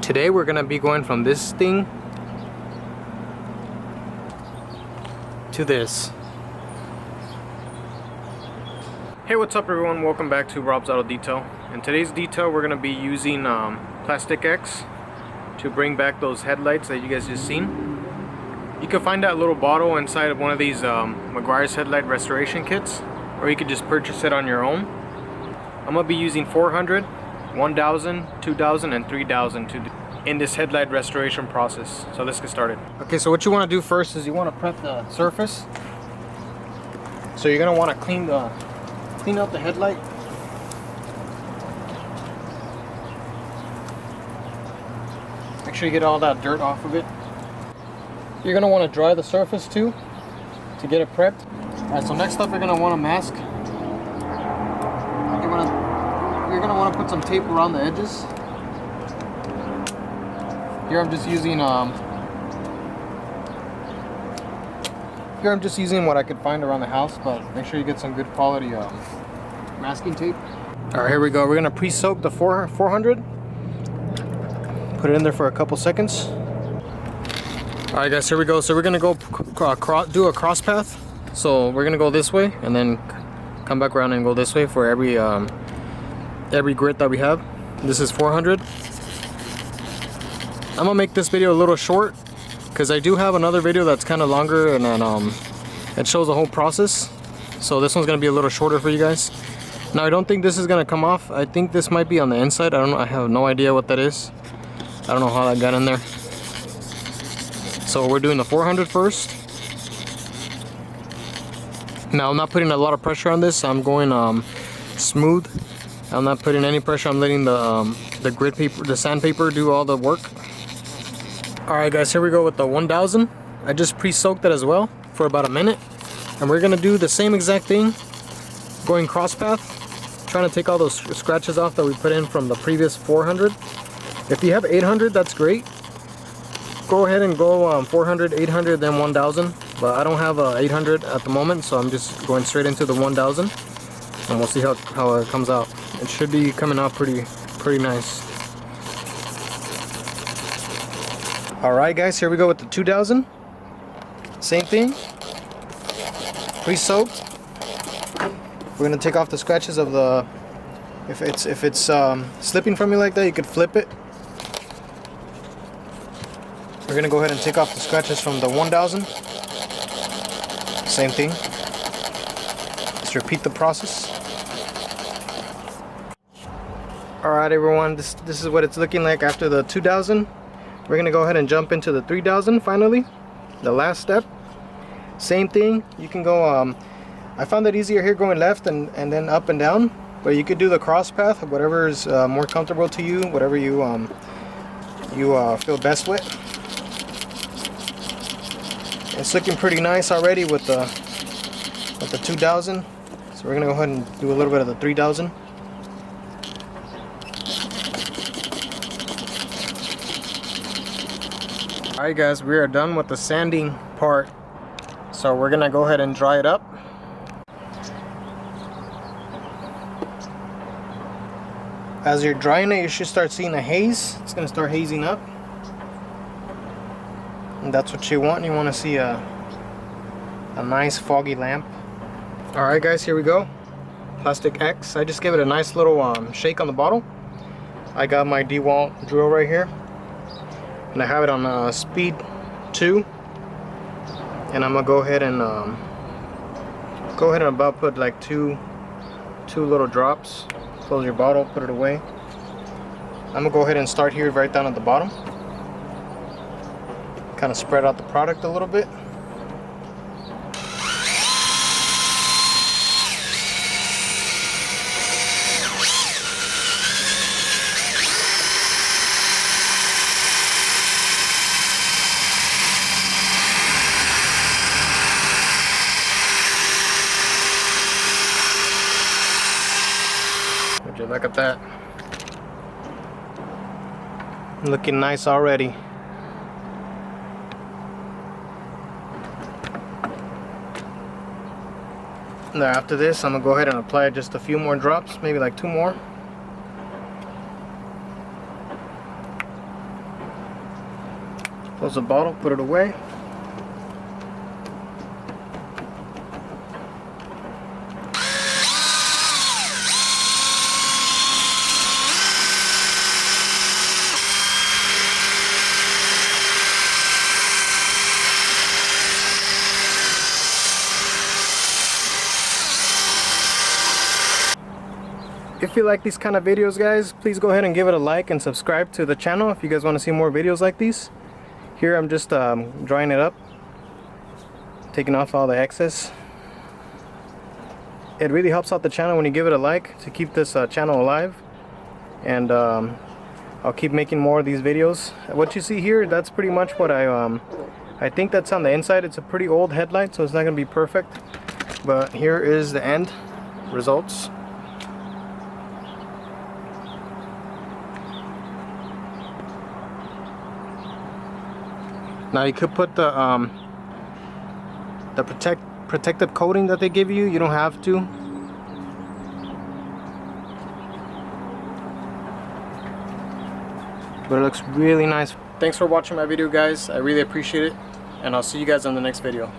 Today we're gonna be going from this thing to this. Hey, what's up everyone? Welcome back to Rob's Auto Detail. In today's detail we're gonna be using Plastx to bring back those headlights that you guys just seen. You can find that little bottle inside of one of these Mequiar'S headlight restoration kits, or you could just purchase it on your own. I'm gonna be using 400, 1000, 2000, and 3000 in this headlight restoration process. So let's get started. Okay, so what you want to do first is you want to prep the surface. So you're gonna want to clean out the headlight. Make sure you get all that dirt off of it. You're gonna want to dry the surface too to get it prepped. Alright, so next up you're gonna want to mask. You're gonna want to put some tape around the edges. Here I'm just using what I could find around the house, but make sure you get some good quality masking tape. Alright, here we go. We're gonna pre-soak the 400. Put it in there for a couple seconds. Alright guys, here we go. So we're gonna go do a cross path. So we're gonna go this way and then come back around and go this way for every grit that we have. This is 400. I'm gonna make this video a little short because I do have another video that's kind of longer and then it shows the whole process. So this one's gonna be a little shorter for you guys. Now I don't think this is gonna come off. I think this might be on the inside. I don't know. I have no idea what that is. I don't know how that got in there. So we're doing the 400 first. Now I'm not putting a lot of pressure on this. I'm going smooth. I'm not putting any pressure. I'm letting the grit paper, the sandpaper, do all the work. Alright guys, here we go with the 1000. I just pre-soaked it as well for about a minute. And we're gonna do the same exact thing, going cross path, trying to take all those scratches off that we put in from the previous 400. If you have 800, that's great. Go ahead and go 400, 800, then 1000. But I don't have a 800 at the moment, so I'm just going straight into the 1000. And we'll see how it comes out. It should be coming out pretty nice. Alright guys, here we go with the 2000. Same thing. Pre-soaked. We're gonna take off the scratches of the. If it's slipping from you like that, you could flip it. We're gonna go ahead and take off the scratches from the 1000. Same thing. Let's repeat the process. Alright everyone, this is what it's looking like after the 2000. We're gonna go ahead and jump into the 3000 finally, the last step. Same thing. You can go I found it easier here going left and then up and down, but you could do the cross path, whatever is more comfortable to you, whatever you feel best with. It's looking pretty nice already with the 2000. So we're gonna go ahead and do a little bit of the 3000. Alright guys, we are done with the sanding part, so we're gonna go ahead and dry it up. As you're drying it, you should start seeing a haze. It's gonna start hazing up, and that's what you want. You want to see a nice foggy lamp. Alright guys, here we go. Plastx. I just gave it a nice little shake on the bottle. I got my DeWalt drill right here, and I have it on speed 2, and I'm gonna go ahead and about put like two little drops. Close your bottle, put it away. I'm gonna go ahead and start here right down at the bottom, kind of spread out the product a little bit. Look at that. Looking nice already. Now after this, I'm gonna go ahead and apply just a few more drops, maybe like 2 more. Close the bottle, put it away. If you like these kind of videos, guys, please go ahead and give it a like and subscribe to the channel if you guys want to see more videos like these. Here I'm just drying it up, taking off all the excess. It really helps out the channel when you give it a like to keep this channel alive, and I'll keep making more of these videos. What you see here, that's pretty much what I think that's on the inside. It's a pretty old headlight, so it's not gonna be perfect, but here is the end results. Now you could put the protective coating that they give you. You don't have to. But it looks really nice. Thanks for watching my video, guys. I really appreciate it. And I'll see you guys on the next video.